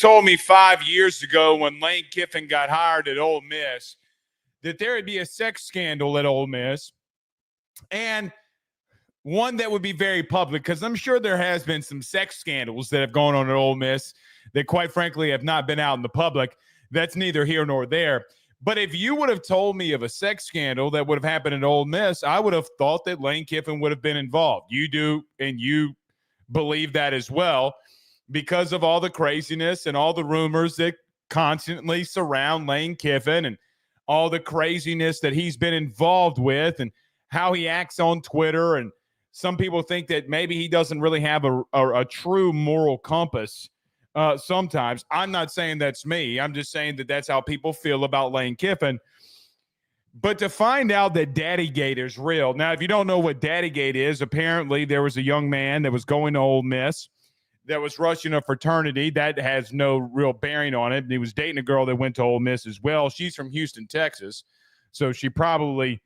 told me 5 years ago when Lane Kiffin got hired at Ole Miss that there would be a sex scandal at Ole Miss, and one that would be very public, because I'm sure there has been some sex scandals that have gone on at Ole Miss that, quite frankly, have not been out in the public. That's neither here nor there. But if you would have told me of a sex scandal that would have happened at Ole Miss, I would have thought that Lane Kiffin would have been involved. You do, and you believe that as well, because of all the craziness and all the rumors that constantly surround Lane Kiffin and all the craziness that he's been involved with and how he acts on Twitter. And some people think that maybe he doesn't really have a true moral compass sometimes. I'm not saying that's me. I'm just saying that that's how people feel about Lane Kiffin. But to find out that Daddygate is real. Now, if you don't know what Daddygate is, apparently there was a young man that was going to Ole Miss that was rushing a fraternity. That has no real bearing on it. He was dating a girl that went to Ole Miss as well. She's from Houston, Texas, so she probably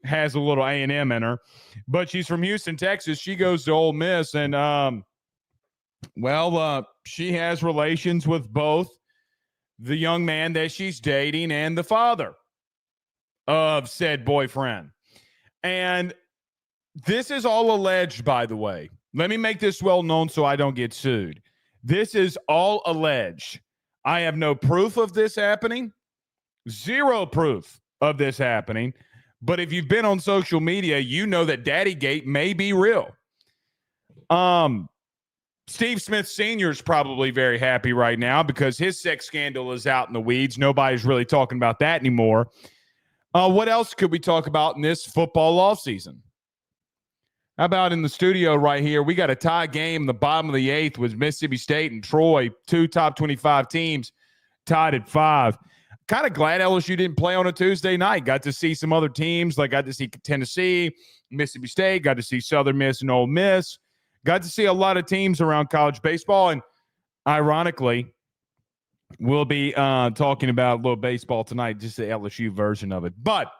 has a little A&M in her. But she's from Houston, Texas. She goes to Ole Miss, and, she has relations with both the young man that she's dating and the father of said boyfriend. And this is all alleged, by the way. Let me make this well known so I don't get sued. This is all alleged. I have no proof of this happening, zero proof of this happening. But if you've been on social media, you know that Daddygate may be real. Steve Smith Sr. is probably very happy right now because his sex scandal is out in the weeds. Nobody's really talking about that anymore. What else could we talk about in this football offseason? How about in the studio right here? We got a tie game in the bottom of the 8th with Mississippi State and Troy, 2 top 25 teams tied at 5. Kind of glad LSU didn't play on a Tuesday night. Got to see some other teams. Like got to see Tennessee, Mississippi State, got to see Southern Miss and Ole Miss. Got to see a lot of teams around college baseball. And ironically, we'll be talking about a little baseball tonight, just the LSU version of it. But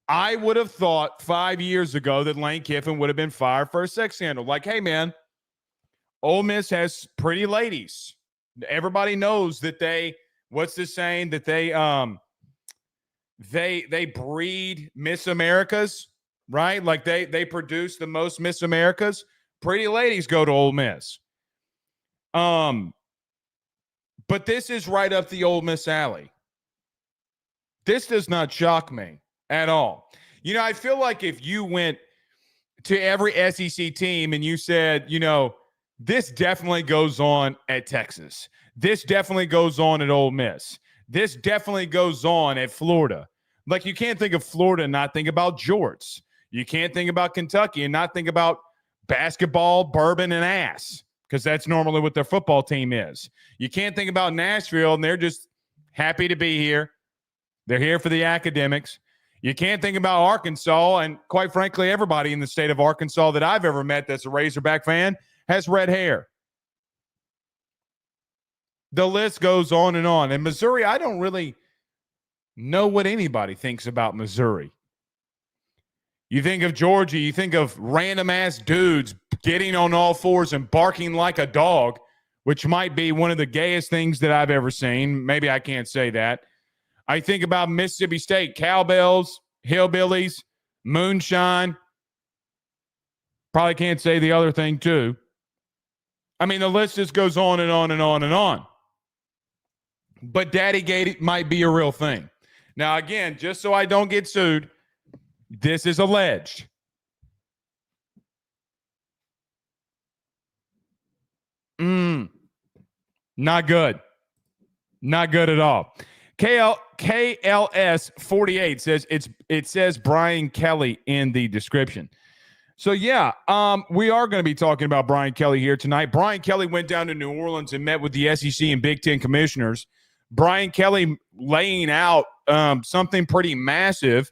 I would have thought 5 years ago that Lane Kiffin would have been fired for a sex scandal. Like, hey, man, Ole Miss has pretty ladies. Everybody knows that they, what's the saying, that they breed Miss Americas, right? Like they produce the most Miss Americas. Pretty ladies go to Ole Miss. But this is right up the Ole Miss alley. This does not shock me at all. You know, I feel like if you went to every SEC team and you said, you know, this definitely goes on at Texas. This definitely goes on at Ole Miss. This definitely goes on at Florida. Like, you can't think of Florida and not think about jorts. You can't think about Kentucky and not think about basketball, bourbon, and ass, because that's normally what their football team is. You can't think about Nashville, and they're just happy to be here. They're here for the academics. You can't think about Arkansas, and quite frankly, everybody in the state of Arkansas that I've ever met that's a Razorback fan has red hair. The list goes on. And Missouri, I don't really know what anybody thinks about Missouri. You think of Georgia, you think of random-ass dudes getting on all fours and barking like a dog, which might be one of the gayest things that I've ever seen. Maybe I can't say that. I think about Mississippi State, cowbells, hillbillies, moonshine. Probably can't say the other thing, too. I mean, the list just goes on and on and on and on. But Daddygate might be a real thing. Now, again, just so I don't get sued, this is alleged. Not good. Not good at all. KLS 48 says it says Brian Kelly in the description. So yeah, we are going to be talking about Brian Kelly here tonight. Brian Kelly went down to New Orleans and met with the SEC and Big Ten commissioners. Brian Kelly laying out something pretty massive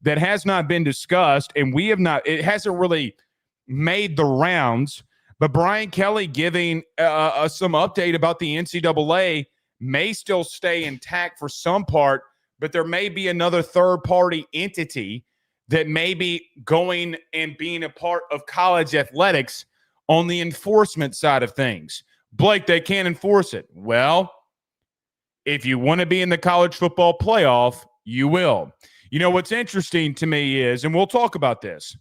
that has not been discussed, and it hasn't really made the rounds. But Brian Kelly giving some update about the NCAA may still stay intact for some part, but there may be another third-party entity that may be going and being a part of college athletics on the enforcement side of things. Blake, they can't enforce it. Well, if you want to be in the college football playoff, you will. You know, what's interesting to me is, and we'll talk about this,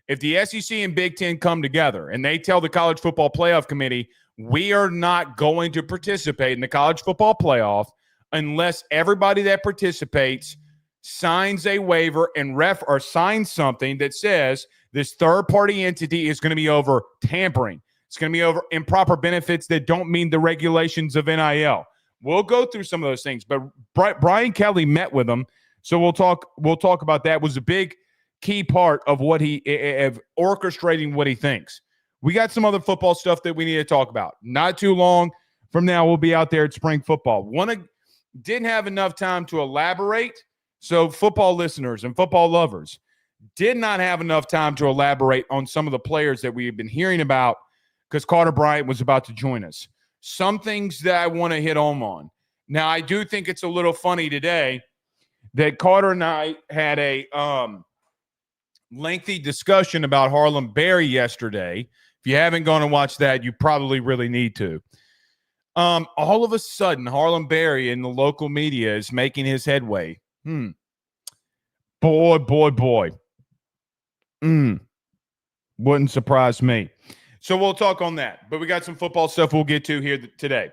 if the SEC and Big Ten come together and they tell the College Football Playoff Committee, we are not going to participate in the college football playoff unless everybody that participates signs a waiver and or signs something that says this third-party entity is going to be over tampering. It's going to be over improper benefits that don't mean the regulations of NIL. We'll go through some of those things, but Brian Kelly met with them, so we'll talk about that. It was a big key part of what of orchestrating what he thinks. We got some other football stuff that we need to talk about. Not too long from now, we'll be out there at spring football. Didn't have enough time to elaborate, so football listeners and football lovers did not have enough time to elaborate on some of the players that we have been hearing about because Carter Bryant was about to join us. Some things that I want to hit home on. Now, I do think it's a little funny today that Carter and I had a lengthy discussion about Harlem Berry yesterday. If you haven't gone and watched that, you probably really need to. All of a sudden, Harlem Berry in the local media is making his headway. Boy. Wouldn't surprise me. So we'll talk on that. But we got some football stuff we'll get to here today.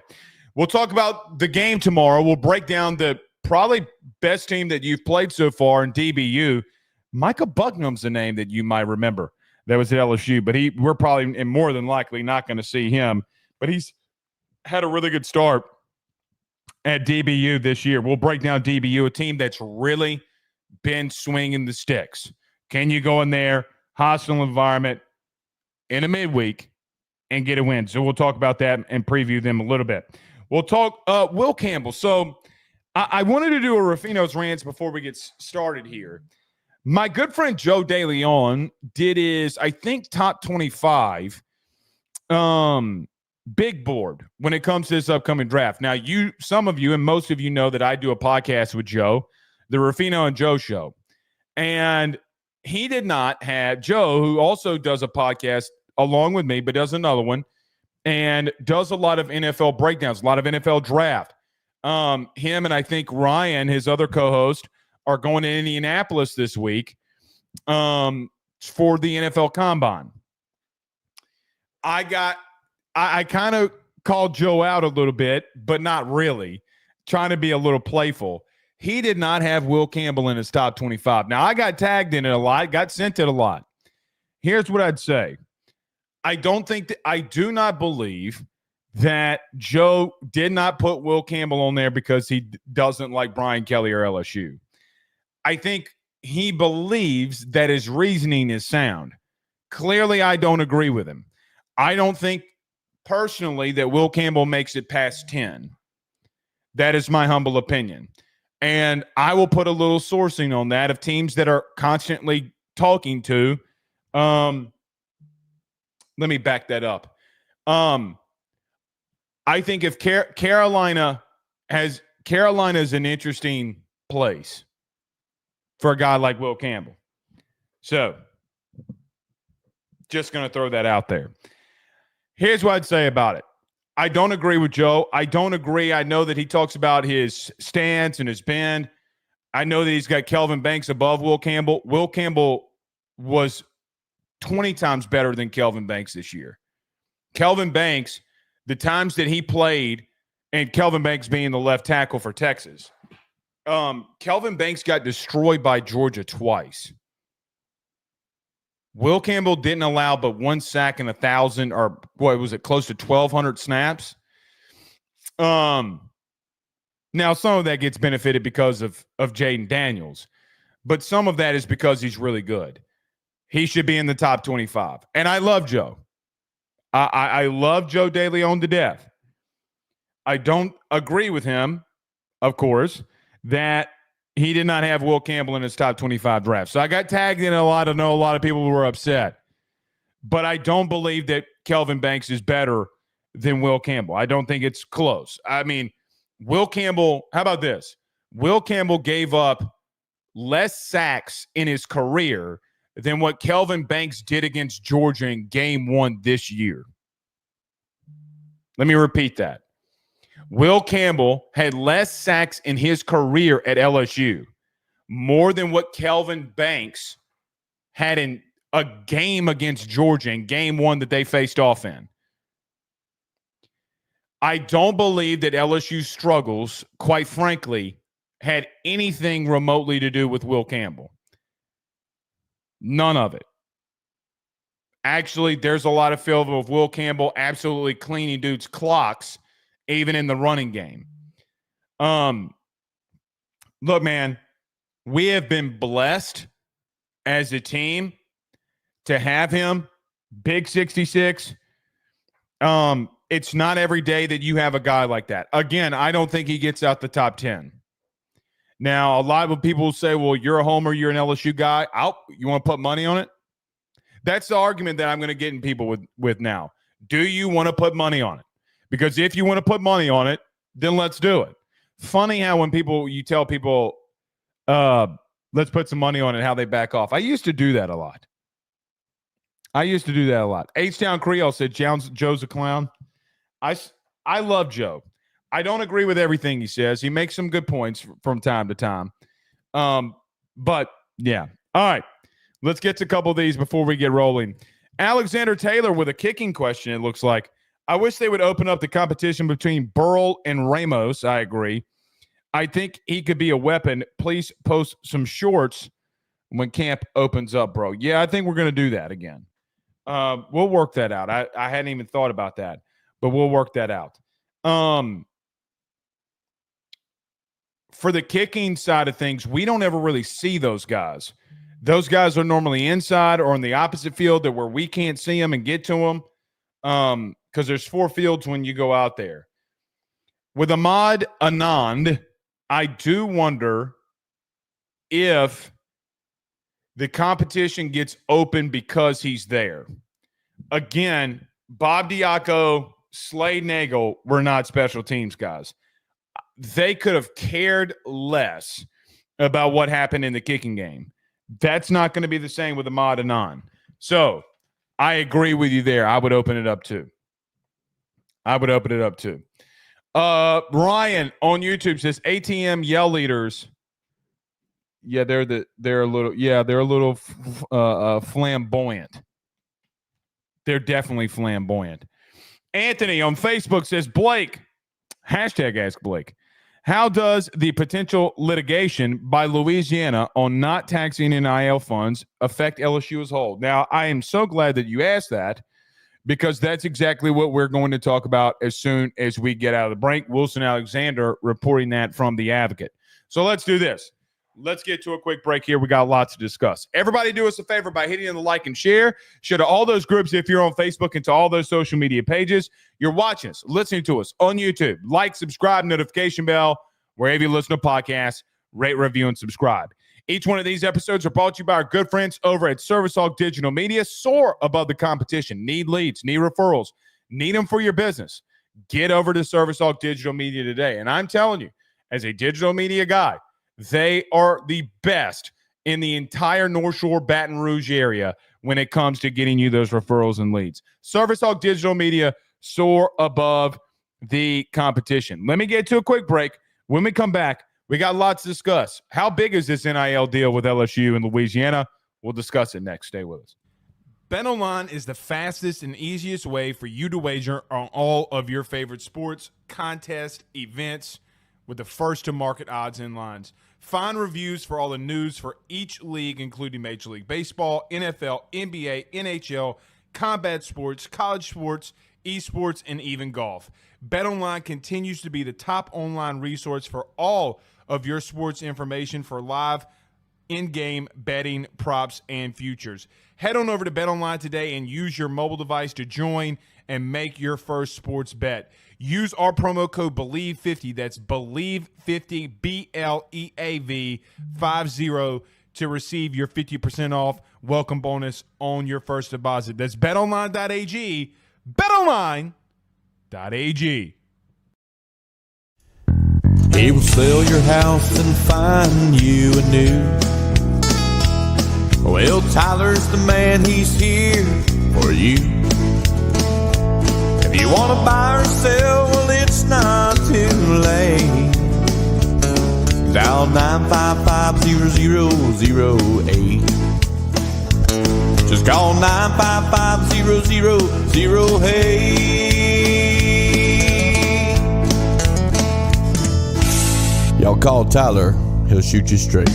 We'll talk about the game tomorrow. We'll break down the probably best team that you've played so far in DBU. Micah Bucknam's the name that you might remember that was at LSU, but we're probably and more than likely not going to see him. But he's had a really good start at DBU this year. We'll break down DBU, a team that's really been swinging the sticks. Can you go in there, hostile environment, in a midweek and get a win? So we'll talk about that and preview them a little bit. We'll talk Will Campbell. So I wanted to do a Ruffino's Rants before we get started here. My good friend Joe DeLeon did his, I think, top 25 big board when it comes to this upcoming draft. Now, some of you and most of you know that I do a podcast with Joe, the Ruffino and Joe Show. And he did not have Joe, who also does a podcast along with me, but does another one and does a lot of NFL breakdowns, a lot of NFL draft. Him and I think Ryan, his other co-host, are going to Indianapolis this week for the NFL Combine. I kind of called Joe out a little bit, but not really, trying to be a little playful. He did not have Will Campbell in his top 25. Now, I got tagged in it a lot, got sent it a lot. Here's what I'd say. I do not believe that Joe did not put Will Campbell on there because he doesn't like Brian Kelly or LSU. I think he believes that his reasoning is sound. Clearly, I don't agree with him. I don't think personally that Will Campbell makes it past 10. That is my humble opinion. And I will put a little sourcing on that of teams that are constantly talking to. Let me back that up. I think if Carolina is an interesting place for a guy like Will Campbell. So, just going to throw that out there. Here's what I'd say about it. I don't agree with Joe. I don't agree. I know that he talks about his stance and his bend. I know that he's got Kelvin Banks above Will Campbell. Will Campbell was 20 times better than Kelvin Banks this year. Kelvin Banks, the times that he played, and Kelvin Banks being the left tackle for Texas, Kelvin Banks got destroyed by Georgia twice. Will Campbell didn't allow but one sack in 1,000, or what was it, close to 1,200 snaps. Now, some of that gets benefited because of Jaden Daniels, but some of that is because he's really good. He should be in the top 25. And I love Joe. I love Joe DeLeon to death. I don't agree with him, of course, that he did not have Will Campbell in his top 25 draft. So I got tagged in a lot. I know a lot of people were upset. But I don't believe that Kelvin Banks is better than Will Campbell. I don't think it's close. I mean, Will Campbell, how about this? Will Campbell gave up less sacks in his career than what Kelvin Banks did against Georgia in game one this year. Let me repeat that. Will Campbell had less sacks in his career at LSU, more than what Kelvin Banks had in a game against Georgia in game 1 that they faced off in. I don't believe that LSU's struggles, quite frankly, had anything remotely to do with Will Campbell. None of it. Actually, there's a lot of film of Will Campbell absolutely cleaning dudes' clocks, even in the running game. Look, man, we have been blessed as a team to have him. Big 66. It's not every day that you have a guy like that. Again, I don't think he gets out the top 10. Now, a lot of people say, well, you're a homer, you're an LSU guy. You want to put money on it? That's the argument that I'm going to get in people with now. Do you want to put money on it? Because if you want to put money on it, then let's do it. Funny how when you tell people, let's put some money on it, how they back off. I used to do that a lot. H-Town Creole said Joe's a clown. I love Joe. I don't agree with everything he says. He makes some good points from time to time. But, yeah. All right. Let's get to a couple of these before we get rolling. Alexander Taylor with a kicking question, it looks like. I wish they would open up the competition between Burrell and Ramos. I agree. I think he could be a weapon. Please post some shorts when camp opens up, bro. Yeah, I think we're going to do that again. We'll work that out. I hadn't even thought about that, but we'll work that out. For the kicking side of things, we don't ever really see those guys. Those guys are normally inside or on the opposite field where we can't see them and get to them because there's 4 fields when you go out there. With Ahmad Anand, I do wonder if the competition gets open because he's there. Again, Bob Diaco, Slade Nagel were not special teams guys. They could have cared less about what happened in the kicking game. That's not going to be the same with Ahmad Anand. So I agree with you there. I would open it up too. Ryan on YouTube says ATM yell leaders. Yeah, they're a little flamboyant. They're definitely flamboyant. Anthony on Facebook says, Blake, hashtag ask Blake. How does the potential litigation by Louisiana on not taxing NIL funds affect LSU as a whole? Now, I am so glad that you asked that because that's exactly what we're going to talk about as soon as we get out of the break. Wilson Alexander reporting that from The Advocate. So let's do this. Let's get to a quick break here. We got lots to discuss. Everybody do us a favor by hitting the like and share. Share to all those groups if you're on Facebook and to all those social media pages. You're watching us, listening to us on YouTube. Like, subscribe, notification bell, wherever you listen to podcasts, rate, review, and subscribe. Each one of these episodes are brought to you by our good friends over at Service Hawk Digital Media. Soar above the competition. Need leads, need referrals, need them for your business. Get over to Service Hawk Digital Media today. And I'm telling you, as a digital media guy, they are the best in the entire North Shore, Baton Rouge area when it comes to getting you those referrals and leads. Service Hawk Digital Media, soar above the competition. Let me get to a quick break. When we come back, we got lots to discuss. How big is this NIL deal with LSU and Louisiana? We'll discuss it next. Stay with us. BetOnline is the fastest and easiest way for you to wager on all of your favorite sports, contests, events, with the first-to-market odds and lines. Find reviews for all the news for each league, including Major League Baseball, NFL, NBA, NHL, combat sports, college sports, esports, and even golf. BetOnline continues to be the top online resource for all of your sports information for live in-game betting, props, and futures. Head on over to BetOnline today and use your mobile device to join and make your first sports bet. Use our promo code BELIEVE50, that's BELIEVE50, BLEAV 50, to receive your 50% off welcome bonus on your first deposit. That's betonline.ag, betonline.ag. He will sell your house and find you a new. Well, Tyler's the man, he's here for you. Have You want to buy or sell? Well, it's not too late. Dial 955-0008. Just call 955-0008. Y'all call Tyler. He'll shoot you straight.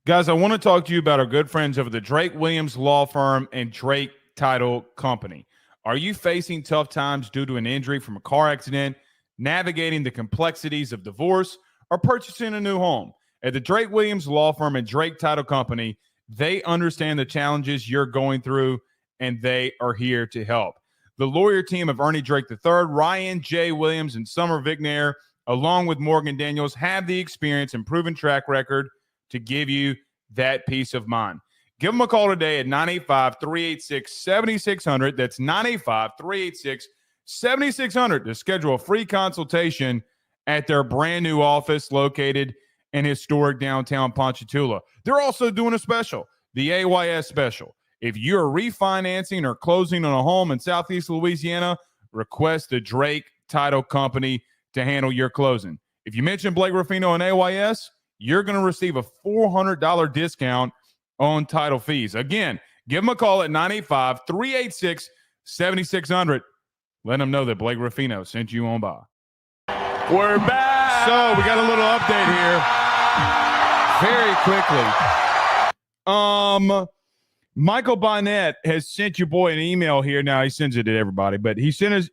Guys, I want to talk to you about our good friends over the Drake Williams Law Firm and Drake Title Company. Are you facing tough times due to an injury from a car accident, navigating the complexities of divorce, or purchasing a new home? At the Drake Williams Law Firm and Drake Title Company, they understand the challenges you're going through, and they are here to help. The lawyer team of Ernie Drake III, Ryan J. Williams, and Summer Vignair, along with Morgan Daniels, have the experience and proven track record to give you that peace of mind. Give them a call today at 985-386-7600. That's 985-386-7600 to schedule a free consultation at their brand new office located in historic downtown Ponchatoula. They're also doing a special, the AYS special. If you're refinancing or closing on a home in Southeast Louisiana, request the Drake Title Company to handle your closing. If you mention Blake Ruffino and AYS, you're going to receive a $400 discount on title fees. Again, give them a call at 985-386-7600. Let them know that Blake Ruffino sent you on by. We're back. So we got a little update here. Very quickly. Michael Bonnet has sent your boy an email here. Now he sends it to everybody, but he sent us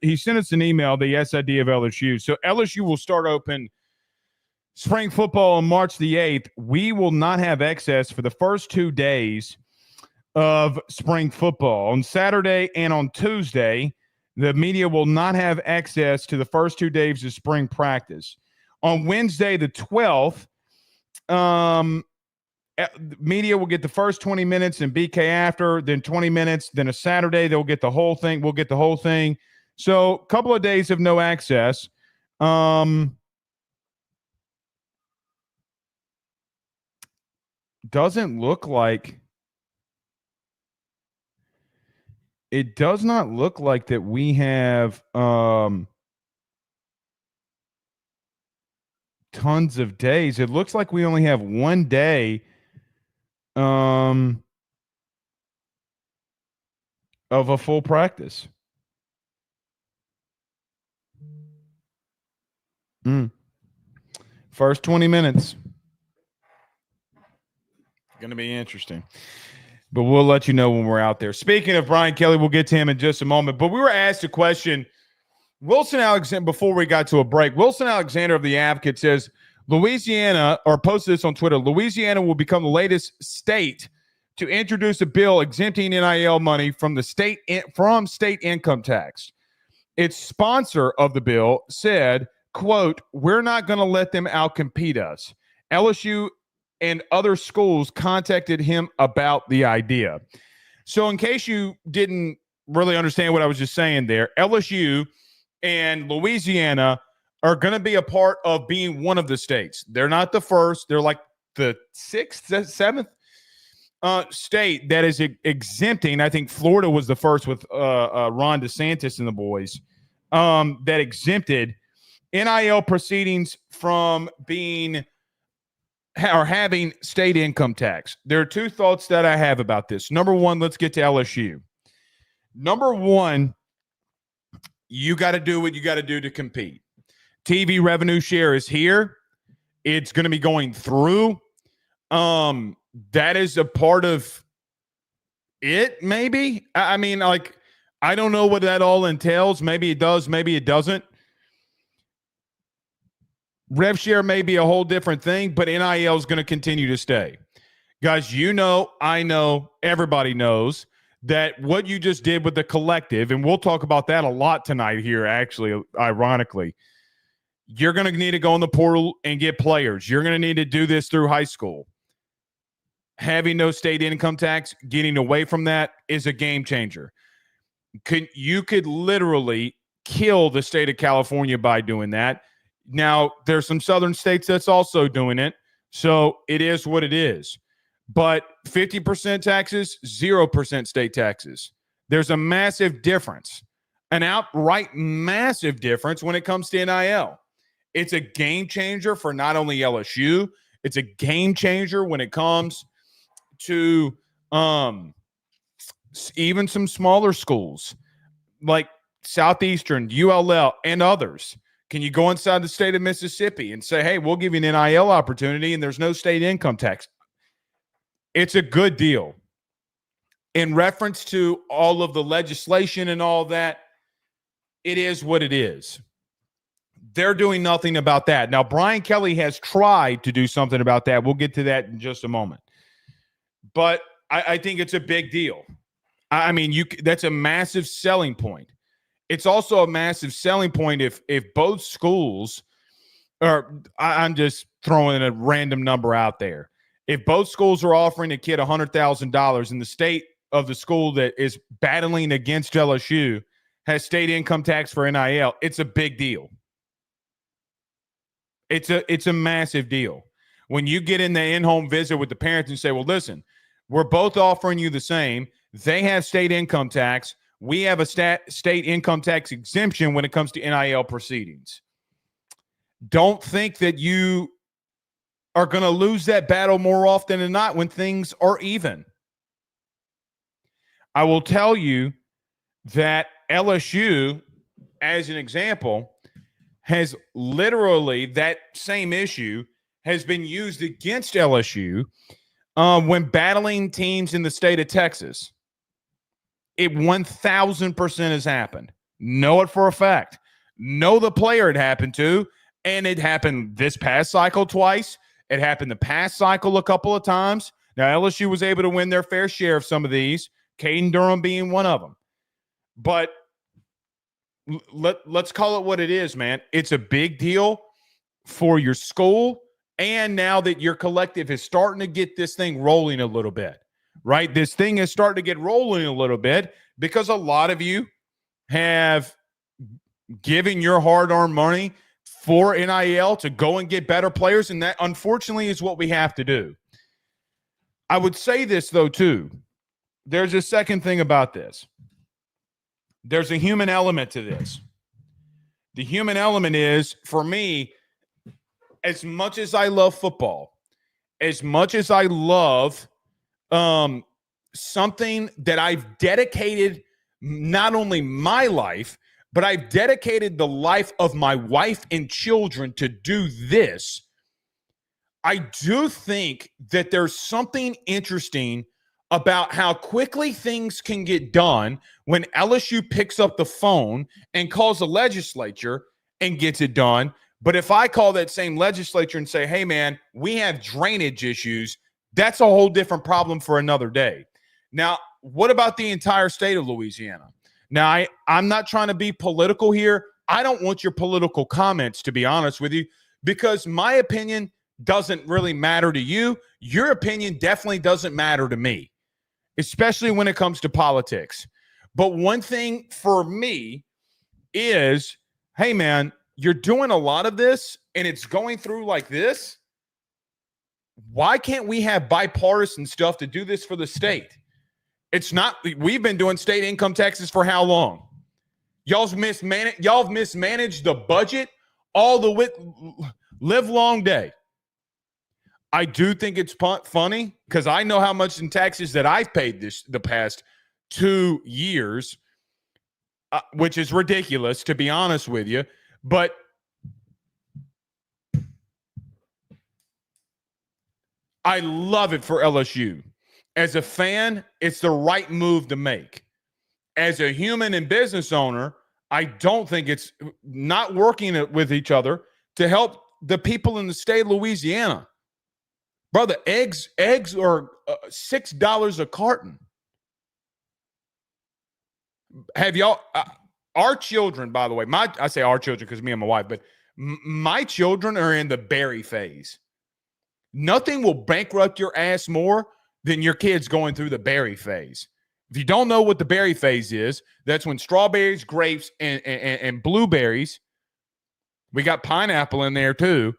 an email, the SID of LSU. So LSU will start open spring football on March the 8th. We will not have access for the first 2 days of spring football. On Saturday and on Tuesday, the media will not have access to the first 2 days of spring practice. On Wednesday, the 12th, media will get the first 20 minutes and BK after, then 20 minutes. Then a Saturday, they'll get the whole thing. We'll get the whole thing. So a couple of days of no access. Doesn't look like it does not look like that we have tons of days. It looks like we only have 1 day of a full practice. First 20 minutes. Going to be interesting. But we'll let you know when we're out there. Speaking of Brian Kelly, we'll get to him in just a moment. But we were asked a question. Wilson Alexander, before we got to a break, Wilson Alexander of The Advocate says, Louisiana, or posted this on Twitter, Louisiana will become the latest state to introduce a bill exempting NIL money from state income tax. Its sponsor of the bill said, quote, "We're not going to let them outcompete us." LSU and other schools contacted him about the idea. So in case you didn't really understand what I was just saying there, LSU and Louisiana are going to be a part of being one of the states. They're not the first. They're like the sixth, seventh state that is exempting. I think Florida was the first with Ron DeSantis and the boys that exempted NIL proceedings from being or having state income tax. There are two thoughts that I have about this. Number one, let's get to LSU. Number one, you got to do what you got to do to compete. TV revenue share is here. It's going to be going through. That is a part of it, maybe. I mean, like, I don't know what that all entails. Maybe it does, maybe it doesn't. Rev share may be a whole different thing, but NIL is going to continue to stay. Guys, you know, I know, everybody knows that what you just did with the collective, and we'll talk about that a lot tonight here, actually, ironically, you're going to need to go in the portal and get players. You're going to need to do this through high school. Having no state income tax, getting away from that is a game changer. You could literally kill the state of California by doing that. Now, there's some southern states that's also doing it, so it is what it is. But 50% taxes, 0% state taxes. There's a massive difference. an outright massive difference when it comes to NIL. It's a game changer for not only LSU, it's a game changer when it comes to even some smaller schools like Southeastern, ULL, and others. Can you go inside the state of Mississippi and say, hey, we'll give you an NIL opportunity and there's no state income tax? It's a good deal. In reference to all of the legislation and all that, it is what it is. They're doing nothing about that. Now, Brian Kelly has tried to do something about that. We'll get to that in just a moment. But I think it's a big deal. I mean, that's a massive selling point. It's also a massive selling point if both schools or I'm just throwing a random number out there. If both schools are offering a kid $100,000 and the state of the school that is battling against LSU has state income tax for NIL, it's a big deal. It's a massive deal. When you get in the in-home visit with the parents and say, well, listen, we're both offering you the same. They have state income tax. We have a state income tax exemption when it comes to NIL proceedings. Don't think that you are going to lose that battle more often than not when things are even. I will tell you that LSU, as an example, has literally that same issue has been used against LSU when battling teams in the state of Texas. It 1,000% has happened. Know it for a fact. Know the player it happened to, and it happened this past cycle twice. It happened the past cycle a couple of times. Now, LSU was able to win their fair share of some of these, Caden Durham being one of them. But let's call it what it is, man. It's a big deal for your school, and now that your collective is starting to get this thing rolling a little bit, right? This thing is starting to get rolling a little bit because a lot of you have given your hard-earned money for NIL to go and get better players, and that, unfortunately, is what we have to do. I would say this, though, too. There's a second thing about this. There's a human element to this. The human element is, for me, as much as I love football, as much as I love something that I've dedicated not only my life, but I've dedicated the life of my wife and children to do this, I do think that there's something interesting about how quickly things can get done when LSU picks up the phone and calls the legislature and gets it done. But if I call that same legislature and say, hey, man, we have drainage issues, that's a whole different problem for another day. Now, what about the entire state of Louisiana? Now, I'm not trying to be political here. I don't want your political comments, to be honest with you, because my opinion doesn't really matter to you. Your opinion definitely doesn't matter to me, especially when it comes to politics. But one thing for me is, hey, man, you're doing a lot of this and it's going through like this. Why can't we have bipartisan stuff to do this for the state? It's not, we've been doing state income taxes for how long? Y'all mismanaged the budget all the live long day. I do think it's funny because I know how much in taxes that I've paid the past 2 years, which is ridiculous, to be honest with you. But I love it for LSU. As a fan, it's the right move to make. As a human and business owner, I don't think it's not working with each other to help the people in the state of Louisiana. Brother, eggs are $6 a carton. Have y'all, our children, by the way, I say our children because me and my wife, but my children are in the berry phase. Nothing will bankrupt your ass more than your kids going through the berry phase. If you don't know what the berry phase is, that's when strawberries, grapes, and blueberries, we got pineapple in there too.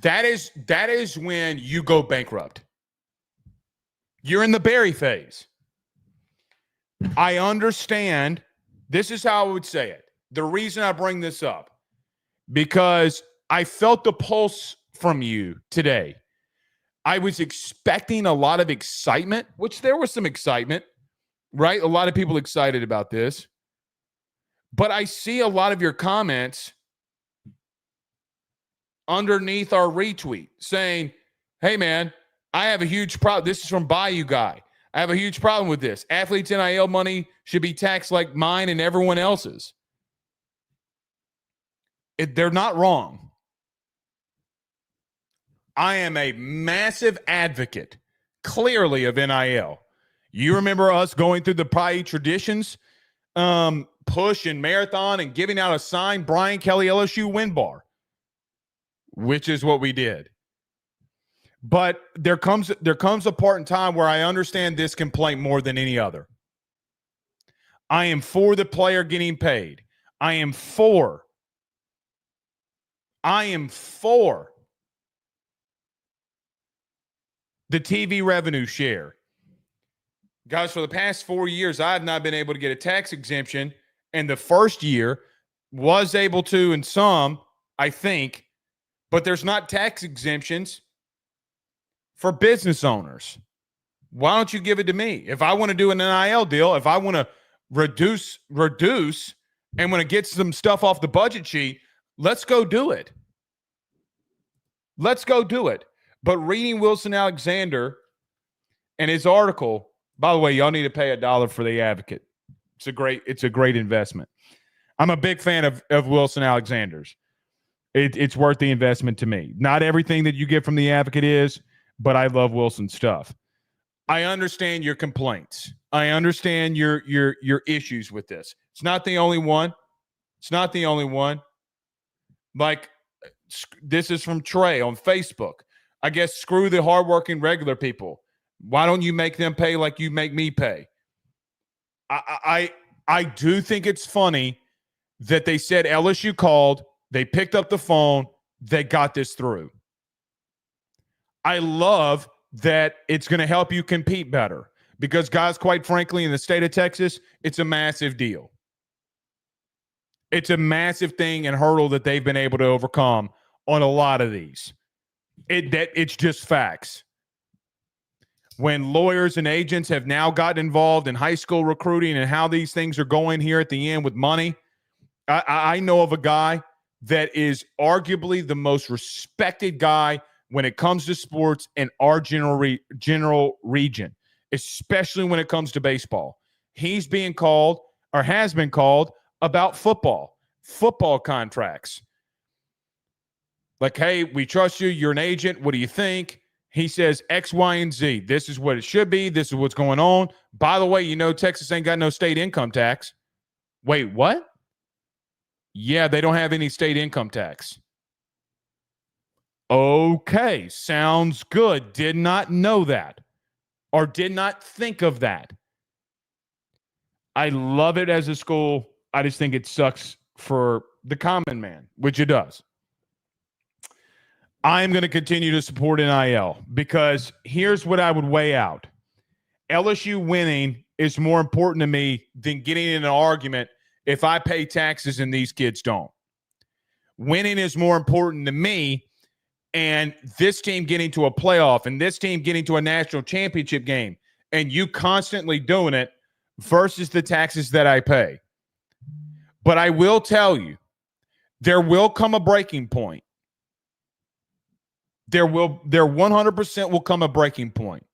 That is when you go bankrupt. You're in the berry phase. I understand. This is how I would say it. The reason I bring this up, because I felt the pulse from you today. I was expecting a lot of excitement, which there was some excitement, right? A lot of people excited about this. But I see a lot of your comments underneath our retweet saying, hey, man, I have a huge problem. This is from Bayou Guy. I have a huge problem with this. Athletes NIL money should be taxed like mine and everyone else's. They're not wrong. I am a massive advocate, clearly, of NIL. You remember us going through the Pi traditions push and marathon and giving out a signed Brian Kelly LSU win bar, which is what we did. But there comes a part in time where I understand this complaint more than any other. I am for the player getting paid. I am for the TV revenue share. Guys, for the past 4 years, I have not been able to get a tax exemption. And the first year was able to in some, I think, but there's not tax exemptions for business owners. Why don't you give it to me? If I want to do an NIL deal, if I want to reduce, and want to get some stuff off the budget sheet, let's go do it. Let's go do it. But reading Wilson Alexander and his article, by the way, y'all need to pay $1 for the Advocate. It's a great investment. I'm a big fan of Wilson Alexander's. It's worth the investment to me. Not everything that you get from the Advocate is, but I love Wilson's stuff. I understand your complaints. I understand your issues with this. It's not the only one. Like, this is from Trey on Facebook. I guess screw the hardworking regular people. Why don't you make them pay like you make me pay? I do think it's funny that they said LSU called, they picked up the phone, they got this through. I love that it's going to help you compete better because, guys, quite frankly, in the state of Texas, it's a massive deal. It's a massive thing and hurdle that they've been able to overcome on a lot of these. It's just facts. When lawyers and agents have now gotten involved in high school recruiting and how these things are going here at the end with money, I know of a guy that is arguably the most respected guy when it comes to sports in our general region, especially when it comes to baseball. He's being called or has been called about football contracts. Like, hey, we trust you. You're an agent. What do you think? He says X, Y, and Z. This is what it should be. This is what's going on. By the way, you know Texas ain't got no state income tax. Wait, what? Yeah, they don't have any state income tax. Okay, sounds good. Did not know that or did not think of that. I love it as a school. I just think it sucks for the common man, which it does. I am going to continue to support NIL because here's what I would weigh out. LSU winning is more important to me than getting in an argument if I pay taxes and these kids don't. Winning is more important to me, and this team getting to a playoff and this team getting to a national championship game and you constantly doing it versus the taxes that I pay. But I will tell you, there will come a breaking point. There 100% will come a breaking point.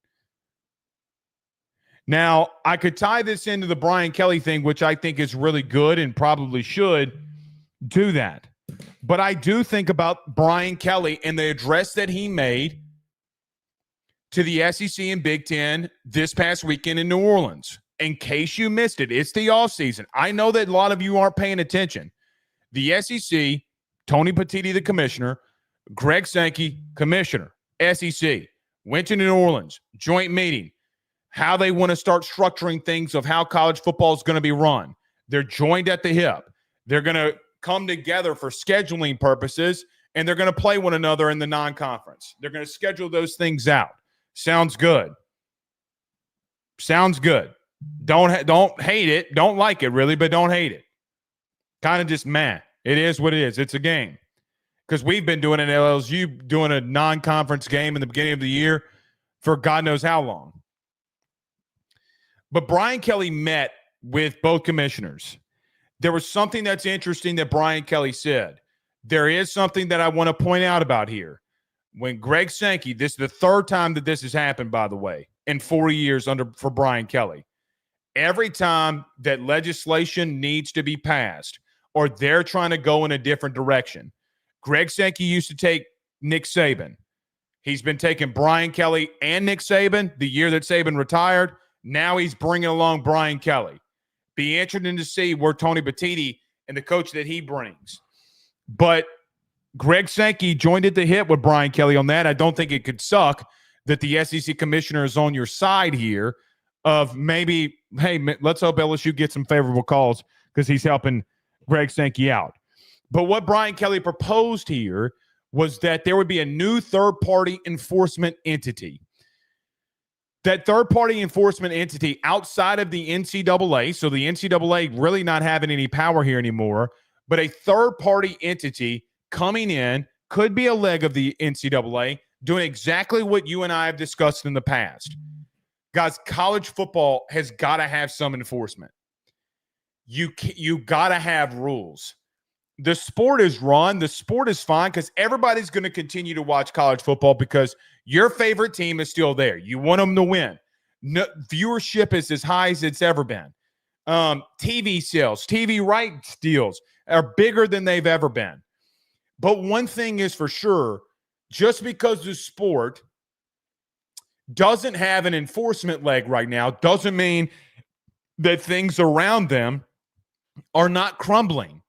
Now, I could tie this into the Brian Kelly thing, which I think is really good and probably should do that. But I do think about Brian Kelly and the address that he made to the SEC and Big Ten this past weekend in New Orleans. In case you missed it, it's the offseason. I know that a lot of you aren't paying attention. The SEC, Tony Petitti, the commissioner, Greg Sankey, commissioner, SEC, went to New Orleans, joint meeting, how they want to start structuring things of how college football is going to be run. They're joined at the hip. They're going to come together for scheduling purposes, and they're going to play one another in the non-conference. They're going to schedule those things out. Sounds good. Sounds good. Don't hate it. Don't like it really, but don't hate it. Kind of just meh. It is what it is. It's a game. Because we've been doing an LSU, doing a non-conference game in the beginning of the year for God knows how long. But Brian Kelly met with both commissioners. There was something that's interesting that Brian Kelly said. There is something that I want to point out about here. When Greg Sankey, this is the third time that this has happened, by the way, in 4 years for Brian Kelly. Every time that legislation needs to be passed or they're trying to go in a different direction, Greg Sankey used to take Nick Saban. He's been taking Brian Kelly and Nick Saban the year that Saban retired. Now he's bringing along Brian Kelly. Be interesting to see where Tony Batiti and the coach that he brings. But Greg Sankey joined at the hip with Brian Kelly on that. I don't think it could suck that the SEC commissioner is on your side here of maybe, hey, let's hope LSU gets some favorable calls because he's helping Greg Sankey out. But what Brian Kelly proposed here was that there would be a new third-party enforcement entity. That third-party enforcement entity outside of the NCAA, so the NCAA really not having any power here anymore, but a third-party entity coming in, could be a leg of the NCAA, doing exactly what you and I have discussed in the past. Guys, college football has got to have some enforcement. You got to have rules. The sport is run. The sport is fine because everybody's going to continue to watch college football because your favorite team is still there. You want them to win. No, viewership is as high as it's ever been. TV sales, TV rights deals are bigger than they've ever been. But one thing is for sure, just because the sport doesn't have an enforcement leg right now doesn't mean that things around them are not crumbling.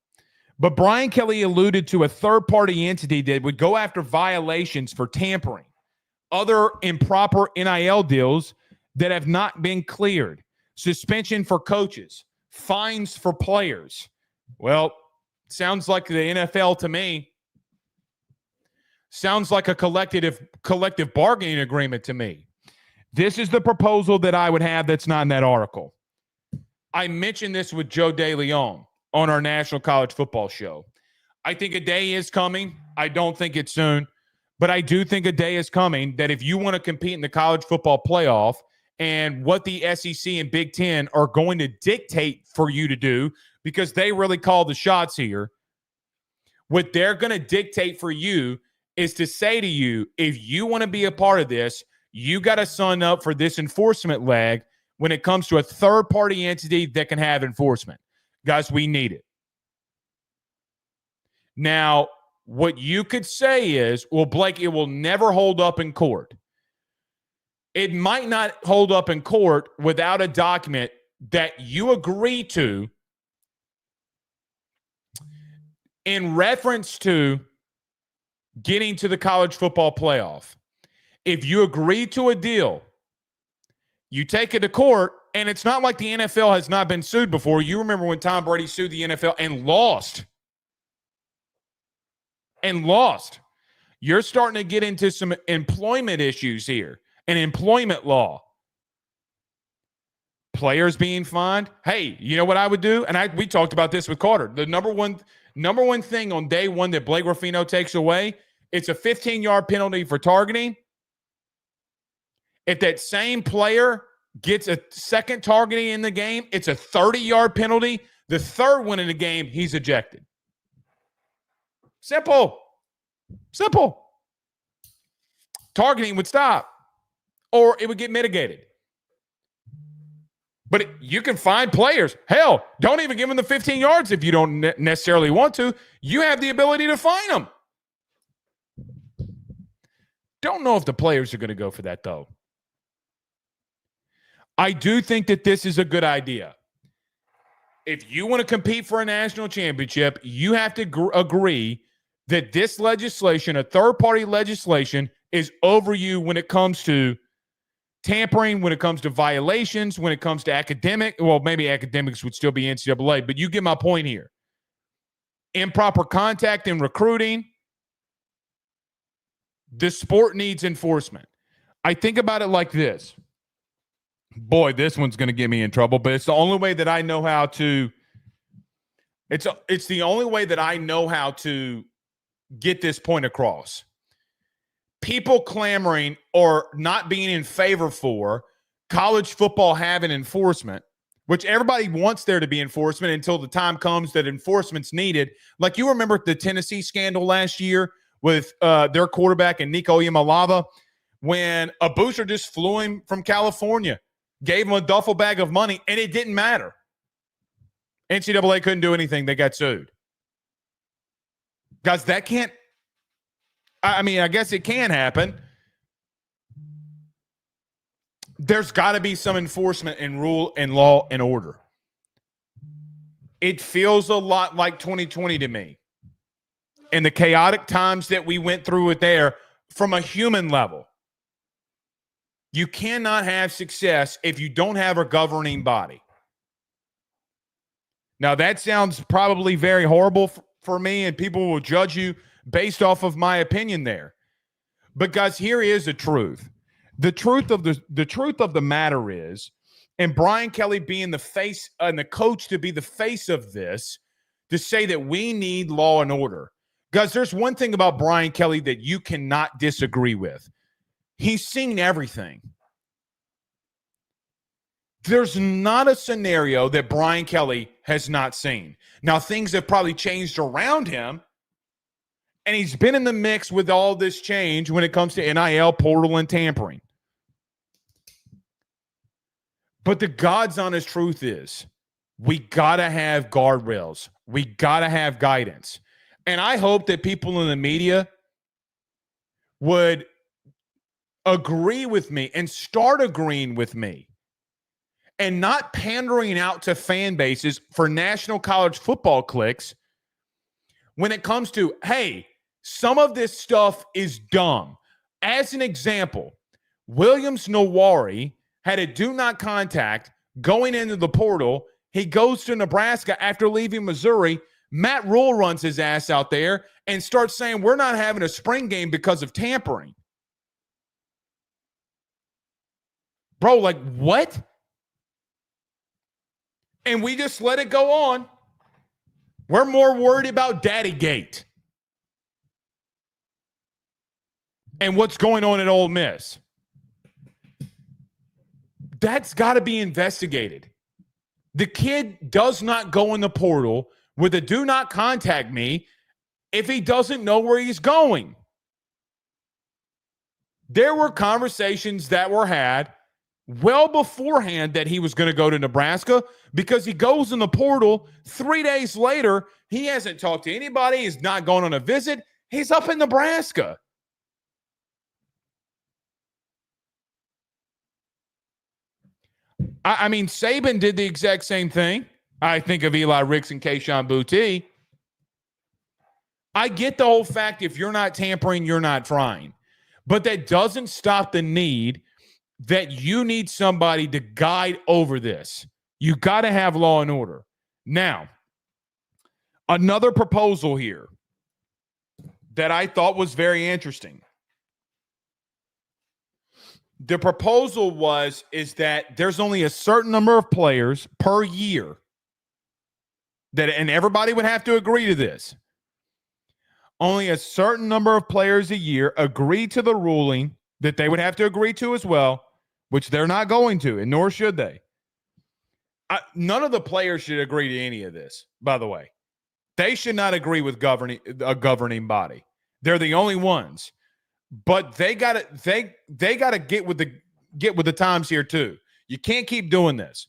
But Brian Kelly alluded to a third-party entity that would go after violations for tampering, other improper NIL deals that have not been cleared, suspension for coaches, fines for players. Well, sounds like the NFL to me. Sounds like a collective bargaining agreement to me. This is the proposal that I would have that's not in that article. I mentioned this with Joe DeLeon on our National College Football Show. I think a day is coming. I don't think it's soon, but I do think a day is coming that if you want to compete in the college football playoff and what the SEC and Big Ten are going to dictate for you to do, because they really call the shots here, what they're going to dictate for you is to say to you, if you want to be a part of this, you got to sign up for this enforcement leg when it comes to a third-party entity that can have enforcement. Guys, we need it. Now, what you could say is, well, Blake, it will never hold up in court. It might not hold up in court without a document that you agree to in reference to getting to the college football playoff. If you agree to a deal, you take it to court, and it's not like the NFL has not been sued before. You remember when Tom Brady sued the NFL and lost. You're starting to get into some employment issues here and employment law. Players being fined. Hey, you know what I would do? And we talked about this with Carter. The number one thing on day one that Blake Ruffino takes away, it's a 15-yard penalty for targeting. If that same player gets a second targeting in the game, it's a 30-yard penalty. The third one in the game, he's ejected. Simple. Targeting would stop, or it would get mitigated. But you can find players. Hell, don't even give them the 15 yards if you don't necessarily want to. You have the ability to fine them. Don't know if the players are going to go for that, though. I do think that this is a good idea. If you want to compete for a national championship, you have to agree that this legislation, a third-party legislation, is over you when it comes to tampering, when it comes to violations, when it comes to academic. Well, maybe academics would still be NCAA, but you get my point here. Improper contact in recruiting. The sport needs enforcement. I think about it like this. boy, this one's going to get me in trouble, but it's the only way that I know how to. It's the only way that I know how to get this point across. People clamoring or not being in favor for college football having enforcement, which everybody wants there to be enforcement until the time comes that enforcement's needed. Like you remember the Tennessee scandal last year with their quarterback and Nico Iamaleava, when a booster just flew him from California, gave him a duffel bag of money, and it didn't matter. NCAA couldn't do anything. They got sued. Guys, that can't – I mean, I guess it can happen. There's got to be some enforcement in rule and law and order. It feels a lot like 2020 to me. And the chaotic times that we went through it there from a human level. You cannot have success if you don't have a governing body. Now, that sounds probably very horrible for me, and people will judge you based off of my opinion there. But, guys, here is the truth. The truth of the matter is, and Brian Kelly being the face and the coach to be the face of this, to say that we need law and order. Guys, there's one thing about Brian Kelly that you cannot disagree with. He's seen everything. There's not a scenario that Brian Kelly has not seen. Now, things have probably changed around him, and he's been in the mix with all this change when it comes to NIL, portal, and tampering. But the God's honest truth is we got to have guardrails. We got to have guidance. And I hope that people in the media would agree with me and start agreeing with me and not pandering out to fan bases for national college football clicks when it comes to, hey, some of this stuff is dumb. As an example, Williams-Nowari had a do not contact going into the portal. He goes to Nebraska after leaving Missouri. Matt Rule runs his ass out there and starts saying we're not having a spring game because of tampering. Bro, like what? And we just let it go on. We're more worried about Daddygate and what's going on at Ole Miss. That's got to be investigated. The kid does not go in the portal with a do not contact me if he doesn't know where he's going. There were conversations that were had well beforehand that he was going to go to Nebraska because he goes in the portal 3 days later. He hasn't talked to anybody. He's not going on a visit. He's up in Nebraska. I mean, Saban did the exact same thing. I think of Eli Ricks and Kayshon Boutte. I get the whole fact if you're not tampering, you're not trying. But that doesn't stop the need that you need somebody to guide over this. You got to have law and order. Now, another proposal here that I thought was very interesting. The proposal is that there's only a certain number of players per year and everybody would have to agree to this. Only a certain number of players a year agree to the ruling that they would have to agree to as well, which they're not going to, and nor should they. None of the players should agree to any of this, by the way. They should not agree with a governing body. They're the only ones. But they got to get with the times here too. You can't keep doing this.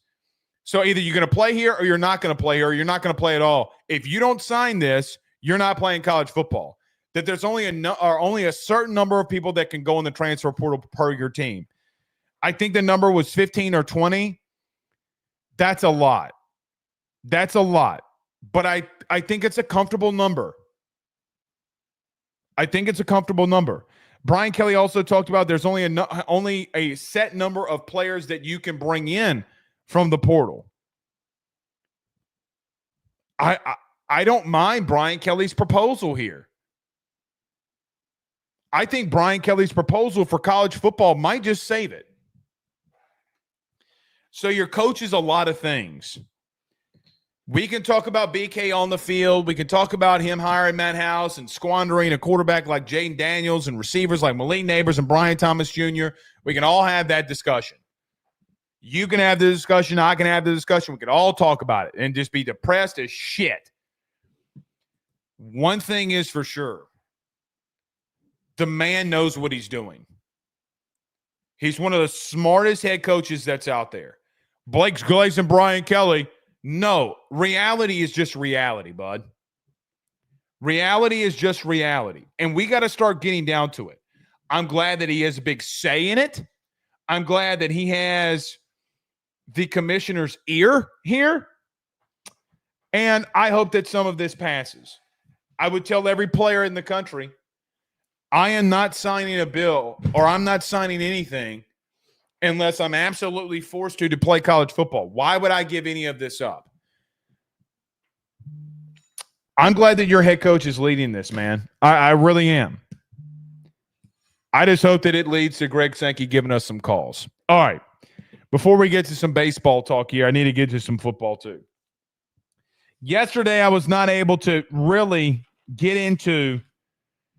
So either you're going to play here or you're not going to play here or you're not going to play at all. If you don't sign this, you're not playing college football. That there's only a certain number of people that can go in the transfer portal per your team. I think the number was 15 or 20. That's a lot. That's a lot. But I think it's a comfortable number. I think it's a comfortable number. Brian Kelly also talked about there's only a set number of players that you can bring in from the portal. I don't mind Brian Kelly's proposal here. I think Brian Kelly's proposal for college football might just save it. So your coach is a lot of things. We can talk about BK on the field. We can talk about him hiring Matt House and squandering a quarterback like Jaden Daniels and receivers like Malik Neighbors and Brian Thomas Jr. We can all have that discussion. You can have the discussion. I can have the discussion. We can all talk about it and just be depressed as shit. One thing is for sure. The man knows what he's doing. He's one of the smartest head coaches that's out there. Blake Glaze and Brian Kelly. No, reality is just reality, bud. Reality is just reality. And we got to start getting down to it. I'm glad that he has a big say in it. I'm glad that he has the commissioner's ear here. And I hope that some of this passes. I would tell every player in the country, I am not signing a bill or I'm not signing anything unless I'm absolutely forced to play college football. Why would I give any of this up? I'm glad that your head coach is leading this, man. I really am. I just hope that it leads to Greg Sankey giving us some calls. All right. Before we get to some baseball talk here, I need to get to some football too. Yesterday, I was not able to really get into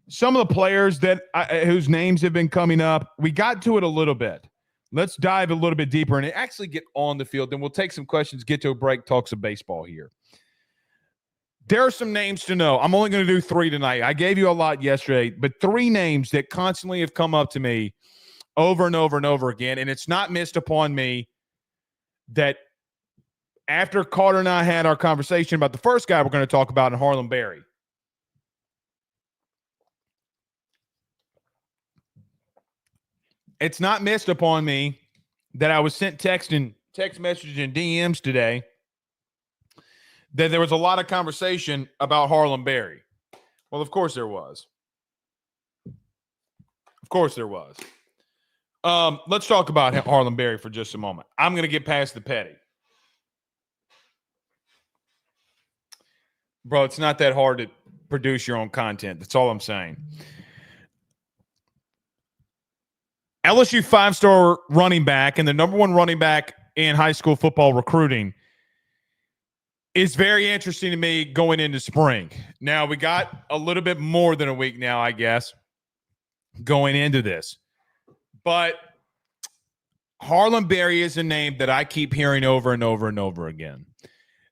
some of the players that whose names have been coming up. We got to it a little bit. Let's dive a little bit deeper and actually get on the field. Then we'll take some questions, get to a break, talk some baseball here. There are some names to know. I'm only going to do 3 tonight. I gave you a lot yesterday, but 3 names that constantly have come up to me over and over and over again, and it's not missed upon me that after Carter and I had our conversation about the first guy we're going to talk about in Harlem Berry, it's not missed upon me that I was sent text messages and DMs today that there was a lot of conversation about Harlem Berry. Well, of course there was. Of course there was. Let's talk about Harlem Berry for just a moment. I'm going to get past the petty. Bro, it's not that hard to produce your own content. That's all I'm saying. LSU 5-star running back and the number 1 running back in high school football recruiting is very interesting to me going into spring. Now, we got a little bit more than a week now, I guess, going into this. But Harlem Berry is a name that I keep hearing over and over and over again.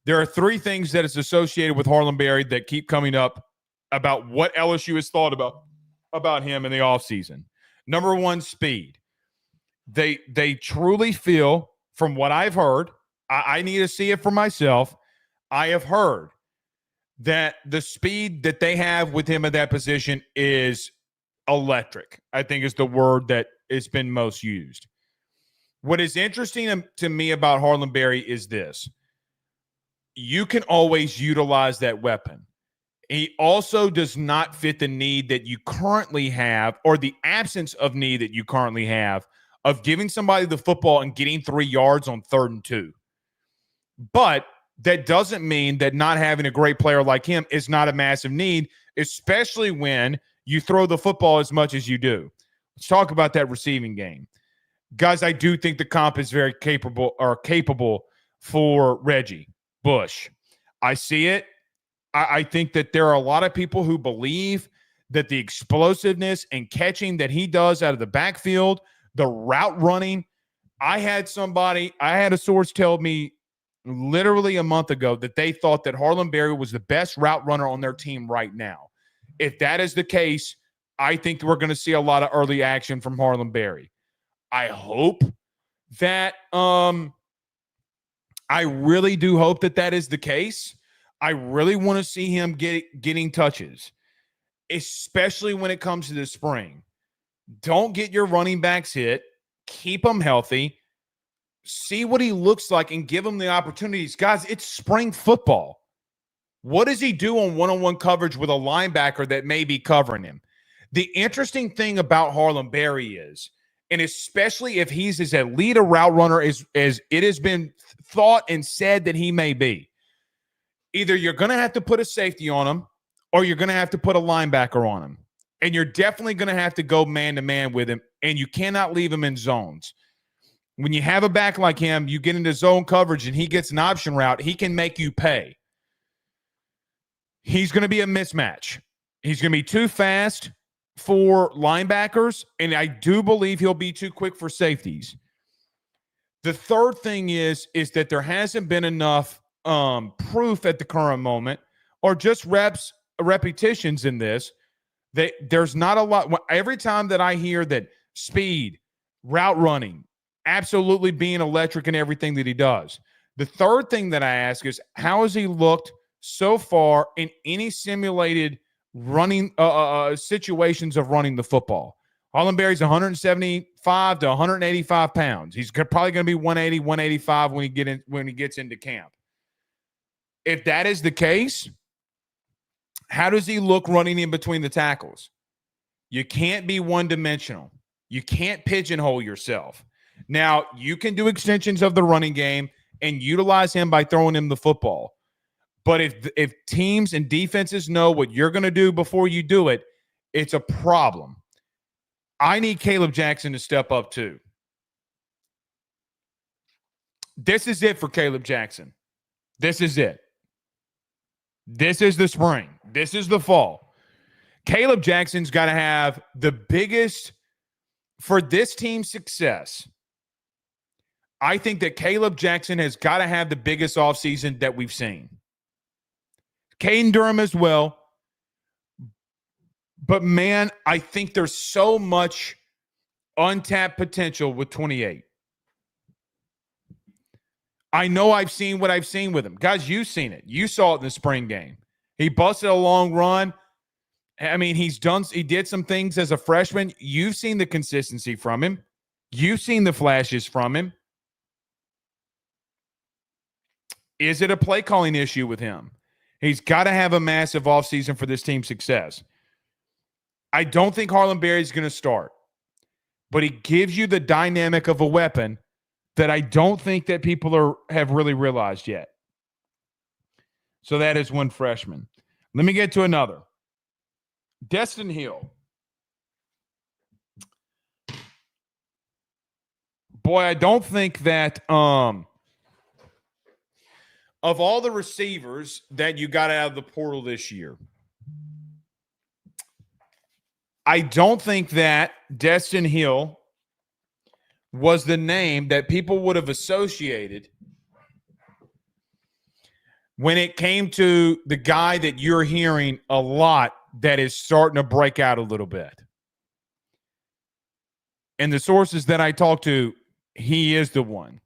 There are 3 things that is associated with Harlem Berry that keep coming up about what LSU has thought about him in the offseason. Number 1, speed. They truly feel, from what I've heard, I need to see it for myself, I have heard that the speed that they have with him at that position is electric, I think is the word that has been most used. What is interesting to me about Harlem Berry is this. You can always utilize that weapon. He also does not fit the need that you currently have, or the absence of need that you currently have, of giving somebody the football and getting 3 yards on 3rd and 2. But that doesn't mean that not having a great player like him is not a massive need, especially when you throw the football as much as you do. Let's talk about that receiving game. Guys, I do think the comp is very capable for Reggie Bush. I see it. I think that there are a lot of people who believe that the explosiveness and catching that he does out of the backfield, the route running, I had a source tell me literally a month ago that they thought that Harlem Berry was the best route runner on their team right now. If that is the case, I think we're going to see a lot of early action from Harlem Berry. I hope that I really do hope that is the case. I really want to see him getting touches, especially when it comes to the spring. Don't get your running backs hit. Keep them healthy. See what he looks like and give him the opportunities. Guys, it's spring football. What does he do on one-on-one coverage with a linebacker that may be covering him? The interesting thing about Harlem Berry is, and especially if he's as elite a route runner as it has been thought and said that he may be, either you're going to have to put a safety on him or you're going to have to put a linebacker on him. And you're definitely going to have to go man-to-man with him, and you cannot leave him in zones. When you have a back like him, you get into zone coverage and he gets an option route, he can make you pay. He's going to be a mismatch. He's going to be too fast for linebackers, and I do believe he'll be too quick for safeties. The third thing is that there hasn't been enough proof at the current moment, or just repetitions in this, that there's not a lot. Every time that I hear that speed, route running, absolutely being electric in everything that he does. The third thing that I ask is, how has he looked so far in any simulated running situations of running the football? Harlan Berry's 175 to 185 pounds. He's probably going to be 180, 185 when he gets into camp. If that is the case, how does he look running in between the tackles? You can't be one-dimensional. You can't pigeonhole yourself. Now, you can do extensions of the running game and utilize him by throwing him the football. But if teams and defenses know what you're going to do before you do it, it's a problem. I need Caleb Jackson to step up too. This is it for Caleb Jackson. This is it. This is the spring. This is the fall. Caleb Jackson's got to have the biggest, for this team's success, I think that Caleb Jackson has got to have the biggest offseason that we've seen. Caden Durham as well. But, man, I think there's so much untapped potential with 28. I know I've seen what I've seen with him. Guys, you've seen it. You saw it in the spring game. He busted a long run. I mean, he did some things as a freshman. You've seen the consistency from him. You've seen the flashes from him. Is it a play calling issue with him? He's got to have a massive offseason for this team's success. I don't think Harlan Berry's going to start, but he gives you the dynamic of a weapon that I don't think that people have really realized yet. So that is one freshman. Let me get to another. Destin Hill. Boy, I don't think that of all the receivers that you got out of the portal this year, I don't think that Destin Hill was the name that people would have associated when it came to the guy that you're hearing a lot that is starting to break out a little bit. And the sources that I talked to, he is the one.